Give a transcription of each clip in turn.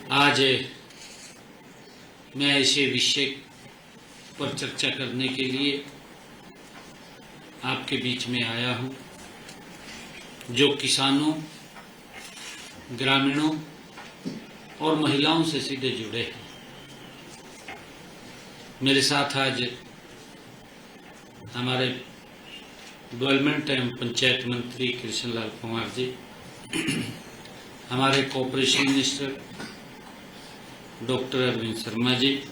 आज मैं ऐसे विषय पर चर्चा करने के लिए आपके बीच में आया हूं, जो किसानों, ग्रामीणों और महिलाओं से सीधे जुड़े हैं। मेरे साथ आज हमारे डेवलपमेंट एवं पंचायत मंत्री कृष्णलाल कुमार जी, हमारे cooperation minister doctor Arvind Sharma ji,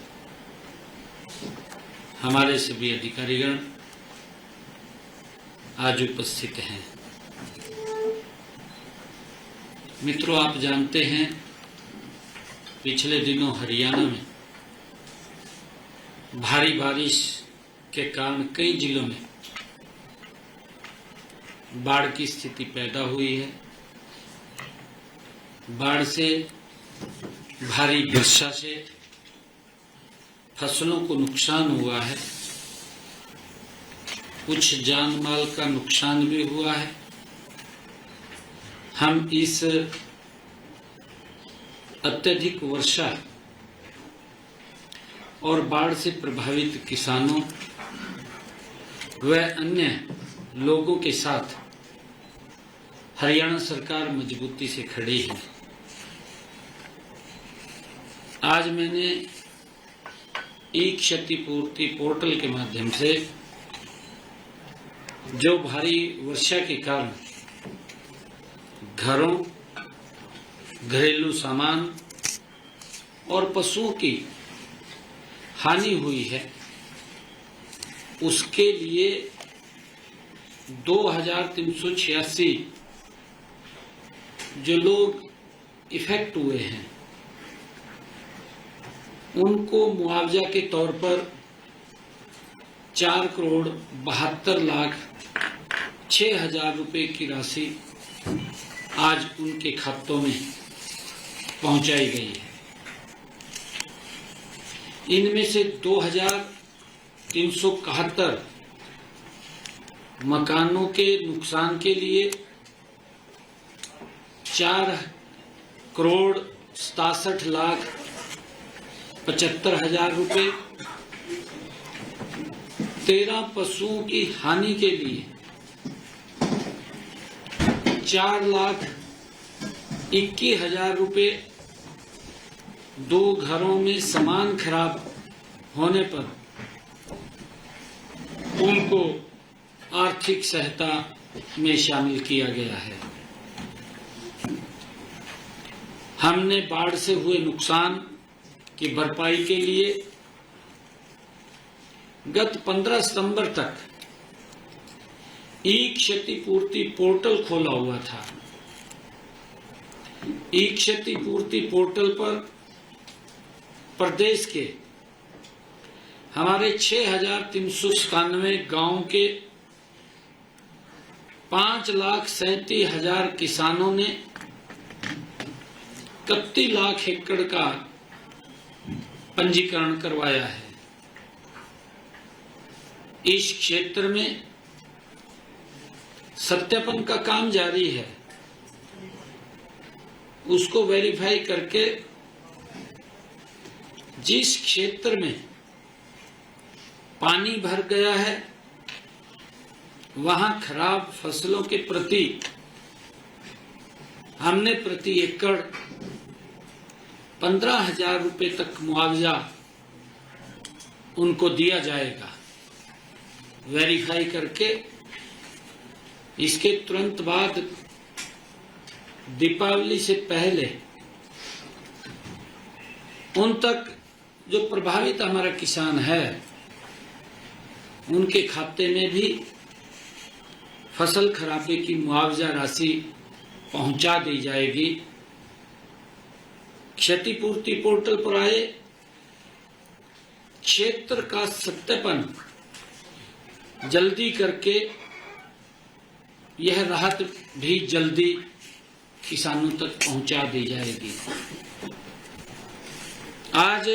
हमारे सभी अधिकारीगण आज उपस्थित हैं। मित्रों, आप जानते हैं पिछले दिनों हरियाणा में भारी बारिश के कारण कई जिलों में बाढ़ की स्थिति पैदा हुई है। बाढ़ से, भारी वर्षा से फसलों को नुकसान हुआ है, कुछ जान माल का नुकसान भी हुआ है। हम इस अत्यधिक वर्षा और बाढ़ से प्रभावित किसानों व अन्य लोगों के साथ हरियाणा सरकार मजबूती से खड़ी है। आज मैंने ई क्षतिपूर्ति पोर्टल के माध्यम से जो भारी वर्षा के कारण घरों, घरेलू सामान और पशुओं की हानि हुई है, उसके लिए 2386 जो लोग इफेक्ट हुए हैं, उनको मुआवजा के तौर पर 4,72,06,000 रुपए की राशि आज उनके खातों में पहुंचाई गई है। इनमें से 2,371 मकानों के नुकसान के लिए 4,67,75,000 रुपए, 13 पशुओं की हानि के लिए 4,21,000 रुपए, 2 घरों में सामान खराब होने पर उनको आर्थिक सहायता में शामिल किया गया है। हमने बाढ़ से हुए नुकसान की भरपाई के लिए गत 15 सितंबर तक ई क्षतिपूर्ति पोर्टल खोला हुआ था। ई क्षतिपूर्ति पोर्टल पर प्रदेश के हमारे 6,397 गांव के 5,37,000 किसानों ने 31 लाख एकड़ का पंजीकरण करवाया है। इस क्षेत्र में सत्यापन का काम जारी है। उसको वेरीफाई करके जिस क्षेत्र में पानी भर गया है, वहां खराब फसलों के प्रति हमने प्रति एकड़ 15,000 रुपए तक मुआवजा उनको दिया जाएगा। वेरीफाई करके इसके तुरंत बाद दीपावली से पहले उन तक जो प्रभावित हमारा किसान है, उनके खाते में भी फसल खराबे की मुआवजा राशि पहुंचा दी जाएगी। क्षतिपूर्ति पोर्टल पर आए क्षेत्र का सत्यापन जल्दी करके यह राहत भी जल्दी किसानों तक पहुंचा दी जाएगी। आज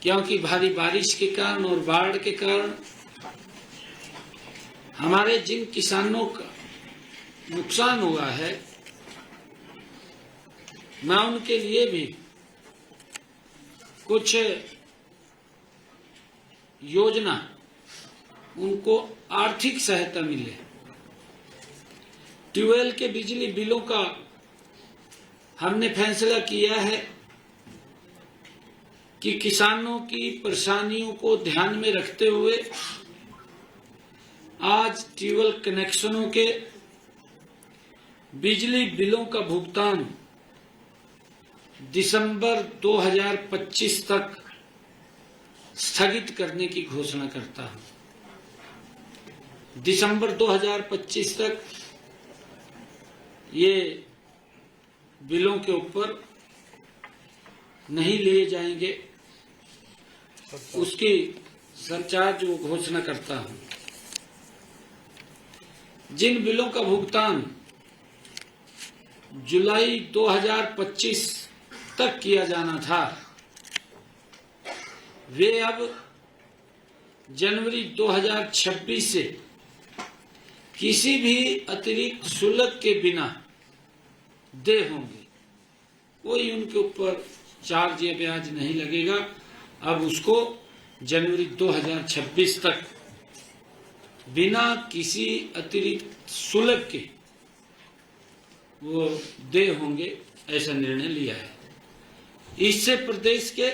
क्योंकि भारी बारिश के कारण और बाढ़ के कारण हमारे जिन किसानों का नुकसान हुआ है, मैं उनके लिए भी कुछ योजना, उनको आर्थिक सहायता मिले। ट्यूबवेल के बिजली बिलों का हमने फैसला किया है कि किसानों की परेशानियों को ध्यान में रखते हुए आज ट्यूबवेल कनेक्शनों के बिजली बिलों का भुगतान दिसंबर 2025 तक स्थगित करने की घोषणा करता हूं। दिसंबर 2025 तक ये बिलों के ऊपर नहीं लिए जाएंगे, उसकी सरचार्ज वो घोषणा करता हूं। जिन बिलों का भुगतान जुलाई 2025 तक किया जाना था, वे अब जनवरी 2026 से किसी भी अतिरिक्त शुल्क के बिना दे होंगे। कोई उनके ऊपर चार्ज या ब्याज नहीं लगेगा। अब उसको जनवरी 2026 तक बिना किसी अतिरिक्त शुल्क के वो दे होंगे, ऐसा निर्णय लिया है। इससे प्रदेश के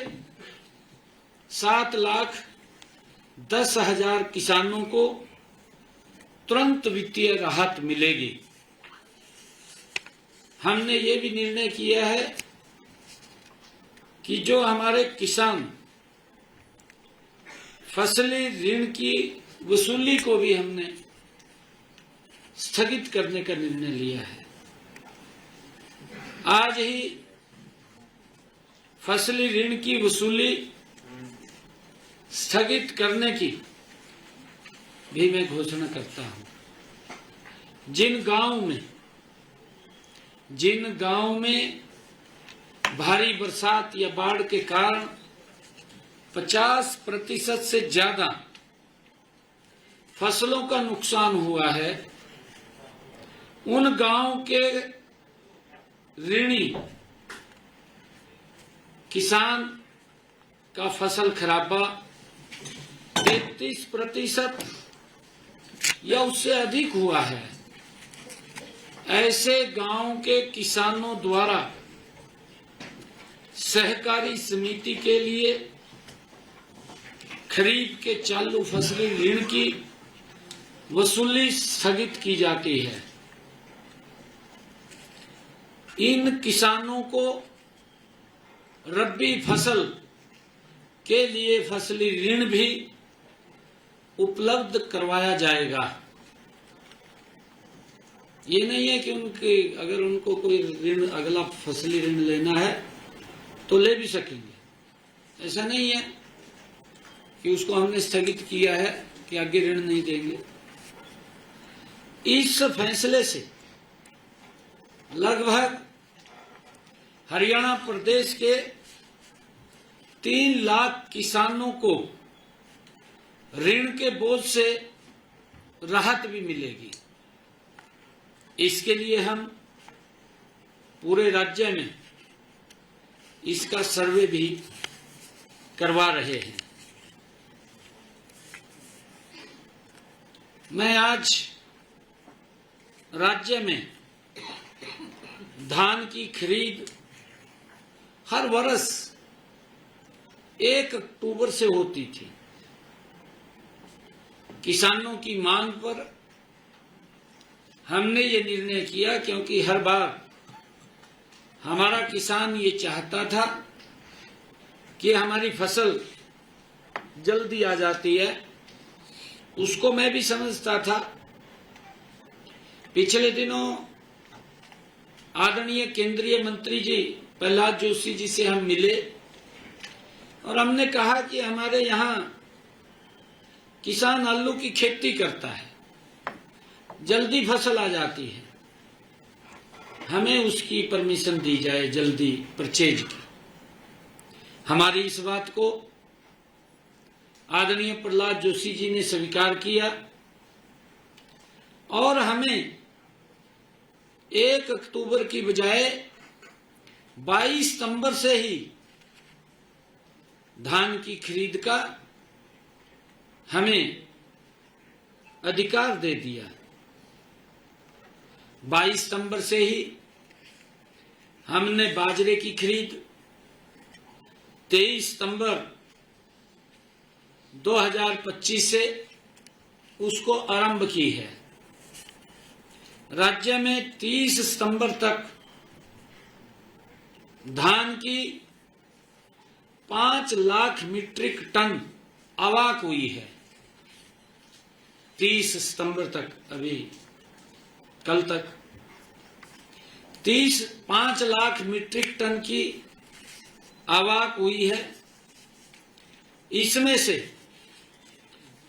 7,10,000 किसानों को तुरंत वित्तीय राहत मिलेगी। हमने ये भी निर्णय किया है कि जो हमारे किसान फसली ऋण की वसूली को भी हमने स्थगित करने का निर्णय लिया है। आज ही फसली ऋण की वसूली स्थगित करने की भी मैं घोषणा करता हूं। जिन गांव में भारी बरसात या बाढ़ के कारण 50% से ज्यादा फसलों का नुकसान हुआ है, उन गांव के ऋणी किसान का फसल खराबा 33% या उससे अधिक हुआ है। ऐसे गांव के किसानों द्वारा सहकारी समिति के लिए खरीफ के चालू फसली ऋण की वसूली स्थगित की जाती है। इन किसानों को रबी फसल के लिए फसली ऋण भी उपलब्ध करवाया जाएगा। ये नहीं है कि अगर उनको कोई ऋण, अगला फसली ऋण लेना है तो ले भी सकेंगे। ऐसा नहीं है कि उसको हमने स्थगित किया है कि आगे ऋण नहीं देंगे। इस फैसले से लगभग हरियाणा प्रदेश के 3 लाख किसानों को ऋण के बोझ से राहत भी मिलेगी। इसके लिए हम पूरे राज्य में इसका सर्वे भी करवा रहे हैं। मैं आज राज्य में धान की खरीद हर वर्ष 1 अक्टूबर से होती थी। किसानों की मांग पर हमने ये निर्णय किया, क्योंकि हर बार हमारा किसान ये चाहता था कि हमारी फसल जल्दी आ जाती है। उसको मैं भी समझता था। पिछले दिनों आदरणीय केंद्रीय मंत्री जी प्रहलाद जोशी जी से हम मिले और हमने कहा कि हमारे यहाँ किसान आलू की खेती करता है, जल्दी फसल आ जाती है, हमें उसकी परमिशन दी जाए जल्दी परचेज की। हमारी इस बात को आदरणीय प्रहलाद जोशी जी ने स्वीकार किया और हमें 1 अक्टूबर की बजाय 22 सितंबर से ही धान की खरीद का हमें अधिकार दे दिया। 22 सितंबर से ही हमने बाजरे की खरीद 23 सितंबर 2025 से उसको आरंभ की है। राज्य में 30 सितंबर तक धान की 5 लाख मीट्रिक टन आवक हुई है। 30 सितंबर तक, अभी कल तक 5 लाख मीट्रिक टन की आवक हुई है। इसमें से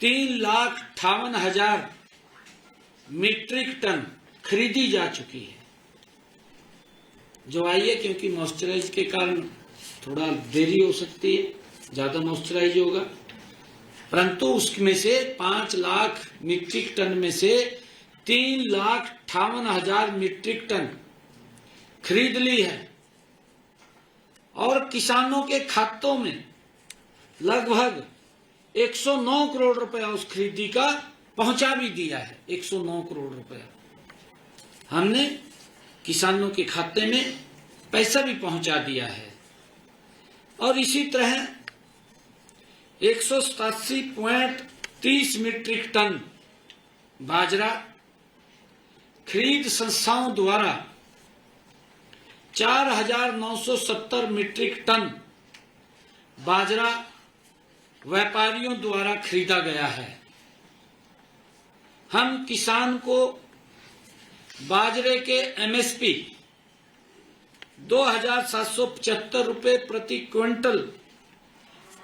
3,58,000 मीट्रिक टन खरीदी जा चुकी है, जो आई है, क्योंकि मॉइस्चराइज के कारण थोड़ा देरी हो सकती है, ज्यादा मॉइस्चराइज होगा, परंतु उसमें से 5 लाख मीट्रिक टन में से 3,58,000 मीट्रिक टन खरीद ली है और किसानों के खातों में लगभग 109 करोड़ रुपया उस खरीदी का पहुंचा भी दिया है। 109 करोड़ रुपया हमने किसानों के खाते में पैसा भी पहुंचा दिया है। और इसी तरह 187.30 मीट्रिक टन बाजरा खरीद संस्थाओं द्वारा 4,970 मीट्रिक टन बाजरा व्यापारियों द्वारा खरीदा गया है। हम किसान को बाजरे के एमएसपी 2,775 रुपए प्रति क्विंटल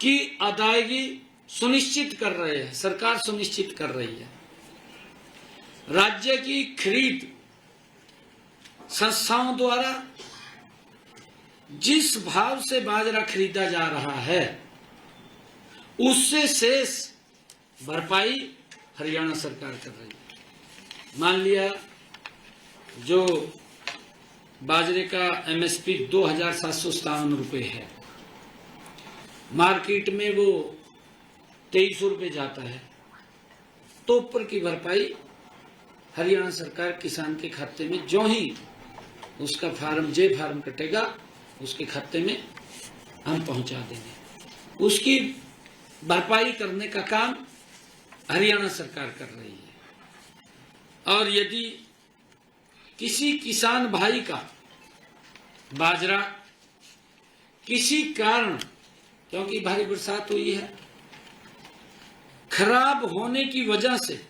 की अदायगी सुनिश्चित कर रहे हैं, सरकार सुनिश्चित कर रही है। राज्य की खरीद संस्थाओं द्वारा जिस भाव से बाजरा खरीदा जा रहा है उससे शेष भरपाई हरियाणा सरकार कर रही है। मान लिया जो बाजरे का एमएसपी 2,757 रुपए है, मार्केट में वो 2300 रुपए जाता है, तो ऊपर की भरपाई हरियाणा सरकार किसान के खाते में जो ही उसका फार्म कटेगा उसके खाते में हम पहुंचा देंगे। उसकी भरपाई करने का काम हरियाणा सरकार कर रही है। और यदि किसी किसान भाई का बाजरा किसी कारण, क्योंकि भारी बरसात हुई है, खराब होने की वजह से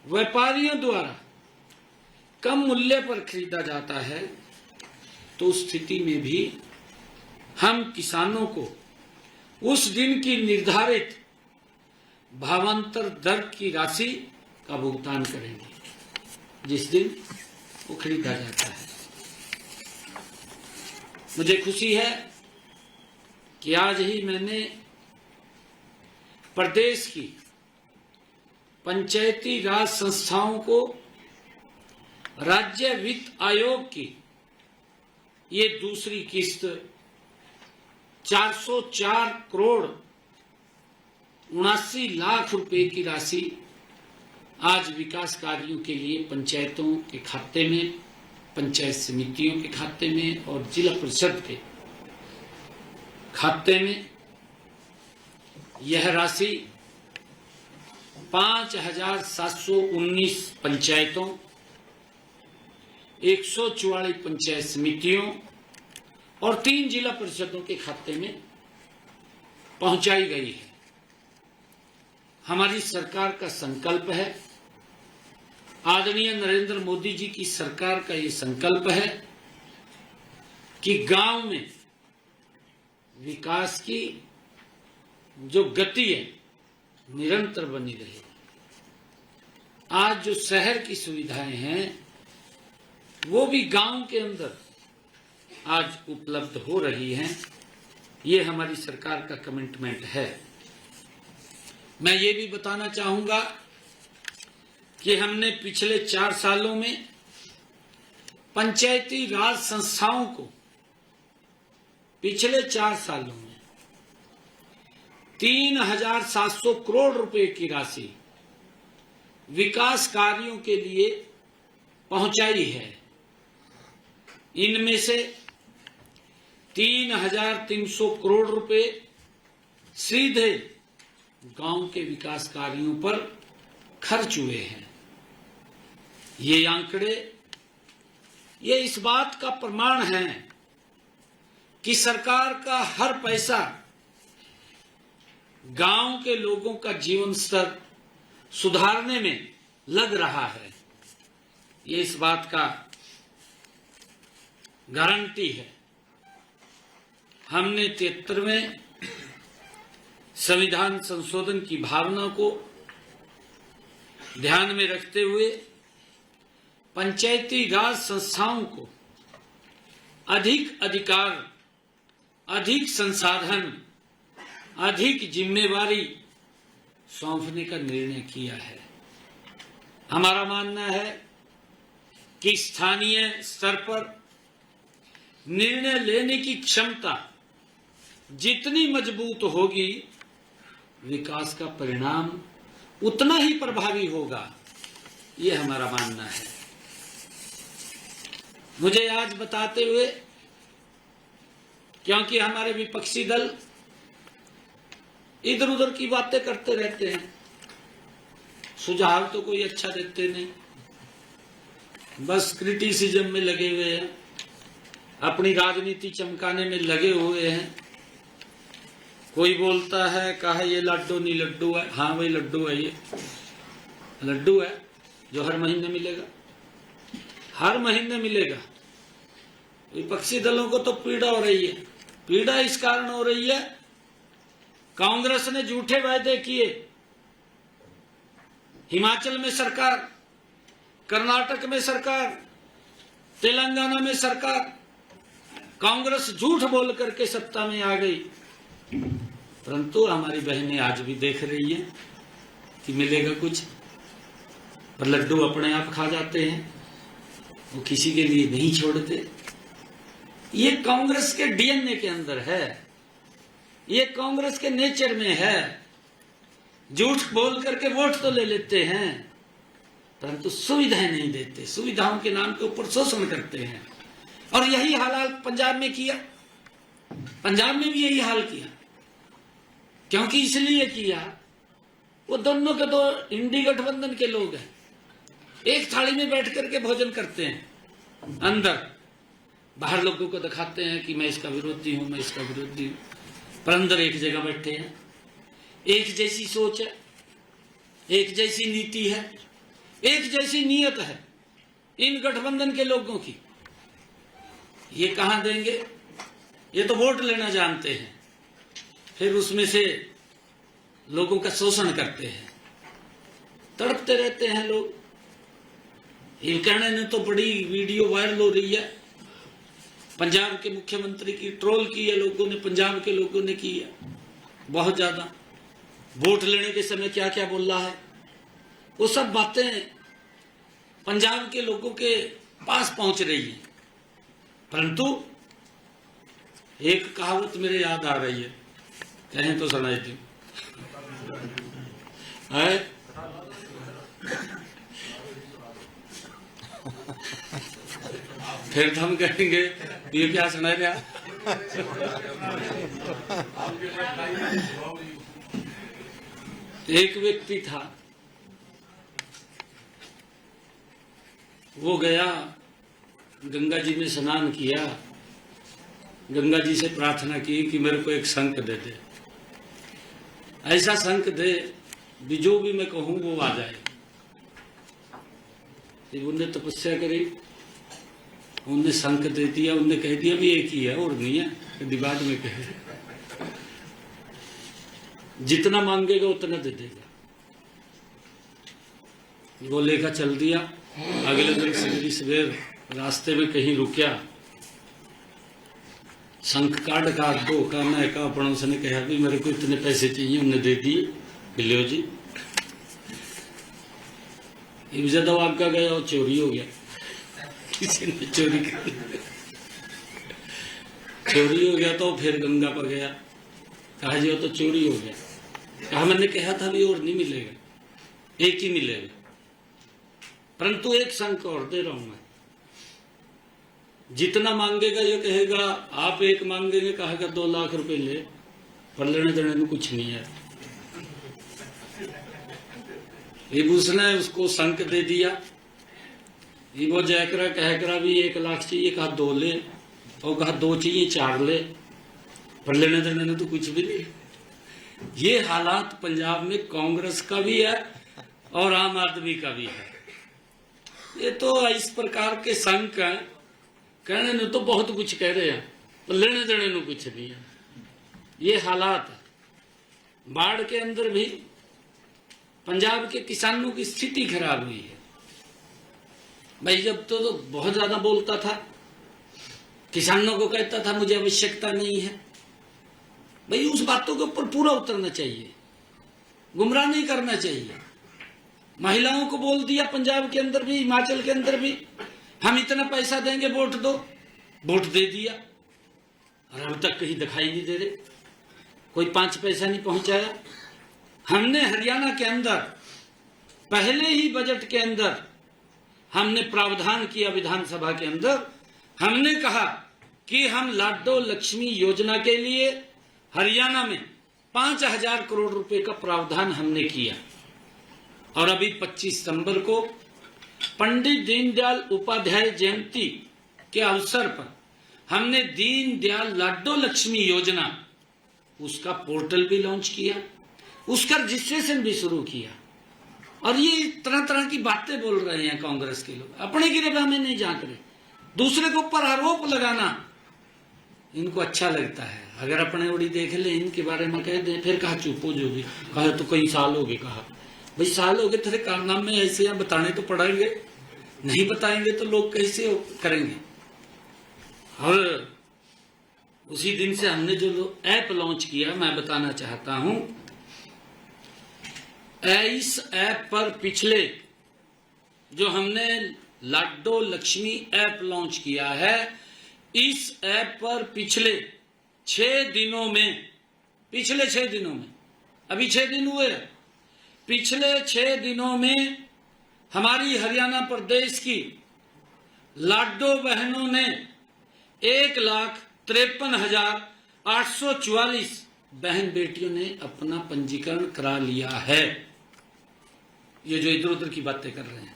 व्यापारियों द्वारा कम मूल्य पर खरीदा जाता है, तो उस स्थिति में भी हम किसानों को उस दिन की निर्धारित भावांतर दर की राशि का भुगतान करेंगे जिस दिन वो खरीदा जाता है। मुझे खुशी है कि आज ही मैंने प्रदेश की पंचायती राज संस्थाओं को राज्य वित्त आयोग की ये दूसरी किस्त 404 करोड़ 79 लाख रुपए की राशि आज विकास कार्यों के लिए पंचायतों के खाते में, पंचायत समितियों के खाते में और जिला परिषद के खाते में यह राशि 5,719 पंचायतों, 144 पंचायत समितियों और 3 जिला परिषदों के खाते में पहुंचाई गई है। हमारी सरकार का संकल्प है, आदरणीय नरेंद्र मोदी जी की सरकार का ये संकल्प है कि गांव में विकास की जो गति है निरंतर बनी रहे। आज जो शहर की सुविधाएं हैं वो भी गांव के अंदर आज उपलब्ध हो रही हैं। ये हमारी सरकार का कमिटमेंट है। मैं ये भी बताना चाहूंगा कि हमने पिछले 4 सालों में पंचायती राज संस्थाओं को पिछले 4 सालों में 3,700 करोड़ रुपए की राशि विकास कार्यों के लिए पहुंचाई है। इनमें से 3,300 करोड़ रुपए सीधे गांव के विकास कार्यों पर खर्च हुए हैं। ये आंकड़े ये इस बात का प्रमाण है कि सरकार का हर पैसा गांव के लोगों का जीवन स्तर सुधारने में लग रहा है। ये इस बात का गारंटी है। हमने 73वें संविधान संशोधन की भावना को ध्यान में रखते हुए पंचायती राज संस्थाओं को अधिक अधिकार, अधिक संसाधन, अधिक जिम्मेवारी सौंपने का निर्णय किया है। हमारा मानना है कि स्थानीय स्तर पर निर्णय लेने की क्षमता जितनी मजबूत होगी, विकास का परिणाम उतना ही प्रभावी होगा। ये हमारा मानना है। मुझे आज बताते हुए, क्योंकि हमारे विपक्षी दल इधर उधर की बातें करते रहते हैं, सुझाव तो कोई अच्छा देते नहीं, बस क्रिटिसिज्म में लगे हुए हैं, अपनी राजनीति चमकाने में लगे हुए हैं। कोई बोलता है कहा ये लड्डू नहीं लड्डू है, हाँ वही लड्डू है, ये लड्डू है जो हर महीने मिलेगा, हर महीने मिलेगा। विपक्षी दलों को तो पीड़ा हो रही है। पीड़ा इस कारण हो रही है, कांग्रेस ने झूठे वायदे किए। हिमाचल में सरकार, कर्नाटक में सरकार, तेलंगाना में सरकार, कांग्रेस झूठ बोल करके सत्ता में आ गई। परंतु हमारी बहनें आज भी देख रही हैं कि मिलेगा कुछ, पर लड्डू अपने आप खा जाते हैं, वो किसी के लिए नहीं छोड़ते। ये कांग्रेस के डीएनए के अंदर है, ये कांग्रेस के नेचर में है। झूठ बोल करके वोट तो ले लेते हैं, परंतु सुविधाएं नहीं देते, सुविधाओं के नाम के ऊपर शोषण करते हैं। और यही हाल पंजाब में किया, पंजाब में भी यही हाल किया। क्योंकि इसलिए किया, वो दोनों के दो इंडी गठबंधन के लोग हैं, एक थाली में बैठ करके भोजन करते हैं, अंदर बाहर लोगों को दिखाते हैं कि मैं इसका विरोधी हूं, मैं इसका विरोधी हूं, पर अंदर एक जगह बैठे हैं। एक जैसी सोच है, एक जैसी नीति है, एक जैसी नीयत है इन गठबंधन के लोगों की। ये कहां देंगे? ये तो वोट लेना जानते हैं, फिर उसमें से लोगों का शोषण करते हैं, तड़पते रहते हैं लोग। ये कहने ने तो बड़ी वीडियो वायरल हो रही है, पंजाब के मुख्यमंत्री की ट्रोल की है लोगों ने, पंजाब के लोगों ने की है बहुत ज्यादा। वोट लेने के समय क्या क्या बोल रहा है, वो सब बातें पंजाब के लोगों के पास पहुंच रही है। परंतु एक कहावत मेरे याद आ रही है, कहें तो सुनाई थी है? फिर हम कहेंगे ये क्या सुना रहा। एक व्यक्ति था, वो गया गंगा जी में स्नान किया, गंगा जी से प्रार्थना की कि मेरे को एक शंख दे दे, ऐसा शंख दे भी जो भी मैं कहूं वो आ जाए। उन्होंने तपस्या करी, उनने शंख दे दिया, उनने कह दिया भी एक ही है और नहीं है, कभी बाद में कहे जितना मांगेगा उतना दे देगा। वो लेकर चल दिया। अगले दिन सवेर रास्ते में कहीं रुकिया, शंख कार्ड का दो का मैं का पड़ोस ने कहा भी मेरे को इतने पैसे चाहिए, उन्हें दे दिए, बिल्लो जी। ज्यादा आगा गया और चोरी हो गया, किसी ने चोरी कर चोरी हो गया तो फिर गंगा पर गया, कहा जी वो तो चोरी हो गया। कहा मैंने कहा था भी और नहीं मिलेगा, एक ही मिलेगा, परंतु एक संक और दे रहा हूं मैं, जितना मांगेगा ये कहेगा आप एक मांगेंगे, कहेगा 2 लाख रुपए ले, पर लेने देने में कुछ नहीं है। ये उसने उसको संक दे दिया, ये वो जयकरा कहकरा भी 1 लाख चाहिए, कहा 2 ले, और कहा 2 चाहिए 4 ले, पर लेने देने में तो कुछ भी नहीं। ये हालात पंजाब में कांग्रेस का भी है और आम आदमी का भी है। ये तो इस प्रकार के संक हैं, कहने ने तो बहुत कुछ कह रहे हैं, पर लेने देने में कुछ नहीं है। ये हालात है। बाढ़ के अंदर भी पंजाब के किसानों की स्थिति खराब हुई है। भाई जब तो बहुत ज्यादा बोलता था, किसानों को कहता था मुझे आवश्यकता नहीं है, भाई उस बातों के ऊपर पूरा उतरना चाहिए, गुमराह नहीं करना चाहिए। महिलाओं को बोल दिया पंजाब के अंदर भी, हिमाचल के अंदर भी, हम इतना पैसा देंगे वोट दो, वोट दे दिया, और अब तक कहीं दिखाई नहीं दे रहे, कोई 5 पैसा नहीं पहुंचाया। हमने हरियाणा के अंदर पहले ही बजट के अंदर हमने प्रावधान किया, विधानसभा के अंदर हमने कहा कि हम लाडो लक्ष्मी योजना के लिए हरियाणा में 5,000 करोड़ रुपए का प्रावधान हमने किया, और अभी 25 सितंबर को पंडित दीनदयाल उपाध्याय जयंती के अवसर पर हमने दीनदयाल लाडो लक्ष्मी योजना, उसका पोर्टल भी लॉन्च किया, उसका रजिस्ट्रेशन भी शुरू किया। और ये तरह तरह की बातें बोल रहे हैं कांग्रेस के लोग, अपने गिरफ्तार में नहीं झांक रहे, दूसरे के ऊपर आरोप लगाना इनको अच्छा लगता है। अगर अपने उड़ी देख ले, इनके बारे में कह दे, फिर कहा चुप हो जो भी, कहा तो कई साल हो गए, कहा भाई साल हो गए, तेरे कारनामे ऐसे यहाँ बताने तो पड़ेंगे, नहीं बताएंगे तो लोग कैसे करेंगे। और उसी दिन से हमने जो ऐप लॉन्च किया, मैं बताना चाहता हूं, इस ऐप पर पिछले जो हमने लाडो लक्ष्मी ऐप लॉन्च किया है, इस ऐप पर पिछले 6 दिनों में, पिछले 6 दिनों में, अभी 6 दिन हुए, पिछले 6 दिनों में हमारी हरियाणा प्रदेश की लाडो बहनों ने 1,53,844 बहन बेटियों ने अपना पंजीकरण करा लिया है। ये जो इधर उधर की बातें कर रहे हैं,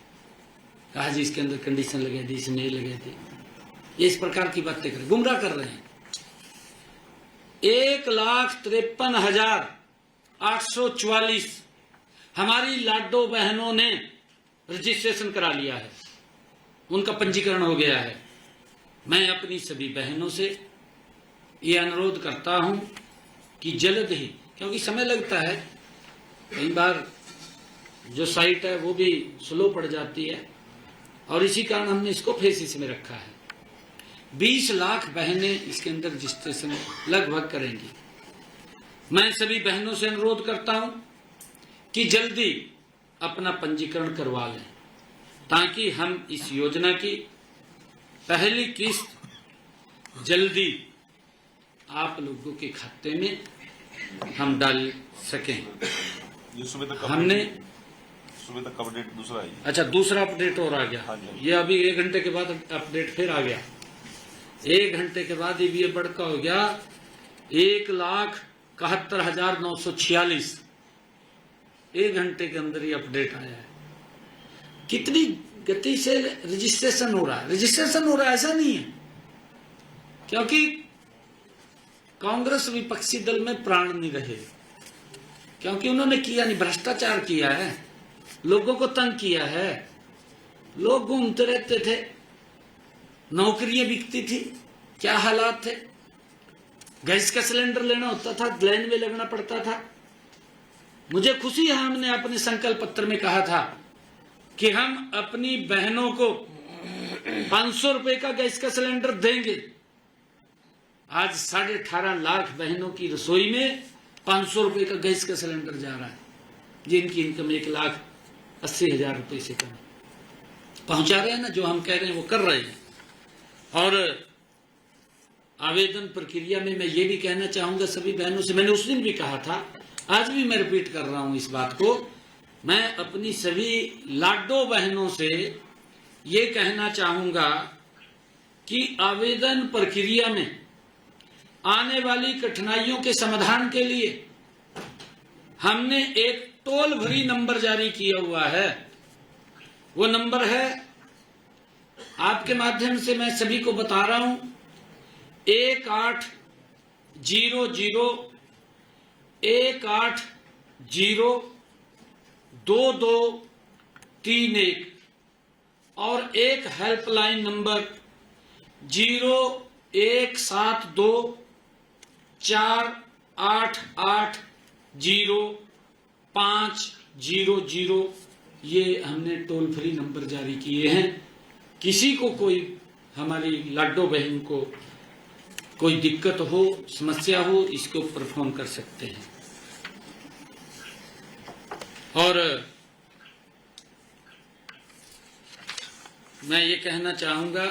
कहा जी इसके अंदर कंडीशन लगे थे, इसमें नहीं लगे थे, ये इस प्रकार की बातें कर, गुमराह कर रहे हैं। 1,53,844 हमारी लाडो बहनों ने रजिस्ट्रेशन करा लिया है, उनका पंजीकरण हो गया है। मैं अपनी सभी बहनों से ये अनुरोध करता हूं कि जल्द ही, क्योंकि समय लगता है, कई बार जो साइट है वो भी स्लो पड़ जाती है, और इसी कारण हमने इसको फेसिस में रखा है। 20 लाख बहनें इसके अंदर रजिस्ट्रेशन लगभग करेंगी। मैं सभी बहनों से अनुरोध करता हूं कि जल्दी अपना पंजीकरण करवा लें, ताकि हम इस योजना की पहली किस्त जल्दी आप लोगों के खाते में हम डाल सकें। हमने सुबह तक अपडेट दूसरा है। अच्छा, दूसरा अपडेट और आ गया। हाँ ये अभी 1 घंटे के बाद अपडेट फिर आ गया, 1 घंटे के बाद ये बढ़का हो गया 1,71,946। 1 घंटे के अंदर ये अपडेट आया है। कितनी गति से रजिस्ट्रेशन हो रहा है, रजिस्ट्रेशन हो रहा है, ऐसा नहीं है, क्योंकि कांग्रेस विपक्षी दल में प्राण नहीं रहे, क्योंकि उन्होंने किया नहीं, भ्रष्टाचार किया है, लोगों को तंग किया है, लोग घूमते रहते थे, नौकरियां बिकती थी, क्या हालात थे, गैस का सिलेंडर लेना होता था, लाइन में लगना पड़ता था। मुझे खुशी है, हमने अपने संकल्प पत्र में कहा था कि हम अपनी बहनों को 500 रुपए का गैस का सिलेंडर देंगे। आज 18.5 लाख बहनों की रसोई में 500 रुपए का गैस का सिलेंडर जा रहा है, जिनकी इनकम 1,80,000 रुपए से कम। पहुंचा रहे हैं ना, जो हम कह रहे हैं वो कर रहे हैं। और आवेदन प्रक्रिया में मैं ये भी कहना चाहूंगा सभी बहनों से, मैंने उस दिन भी कहा था, आज भी मैं रिपीट कर रहा हूं इस बात को, मैं अपनी सभी लाडो बहनों से ये कहना चाहूंगा कि आवेदन प्रक्रिया में आने वाली कठिनाइयों के समाधान के लिए हमने एक टोल फ्री नंबर जारी किया हुआ है। वो नंबर है, आपके माध्यम से मैं सभी को बता रहा हूं, 1800-2231 और एक हेल्पलाइन नंबर 0172-488-0500, ये हमने टोल फ्री नंबर जारी किए हैं। किसी को कोई, हमारी लाडो बहन को कोई दिक्कत हो, समस्या हो, इसके ऊपर फोन कर सकते हैं। और मैं ये कहना चाहूंगा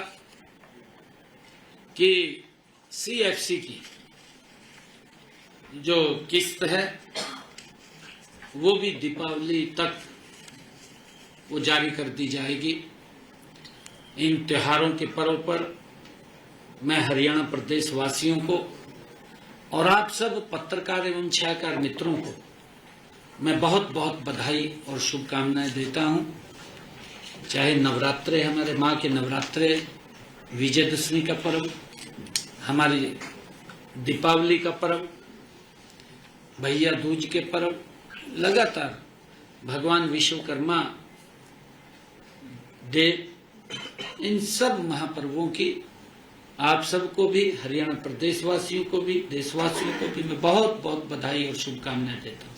कि CFC की जो किस्त है वो भी दीपावली तक वो जारी कर दी जाएगी। इन त्योहारों के पर्व पर मैं हरियाणा प्रदेश वासियों को और आप सब पत्रकार एवं छायाकार मित्रों को मैं बहुत बहुत बधाई और शुभकामनाएं देता हूं। चाहे नवरात्रे, हमारे माँ के नवरात्रे, विजयदशमी का पर्व, हमारी दीपावली का पर्व, भैया दूज के पर्व, लगातार भगवान विश्वकर्मा डे, इन सब महापर्वों की आप सबको भी, हरियाणा प्रदेश वासियों को भी, देशवासियों को भी मैं बहुत बहुत बधाई और शुभकामनाएं देता हूं।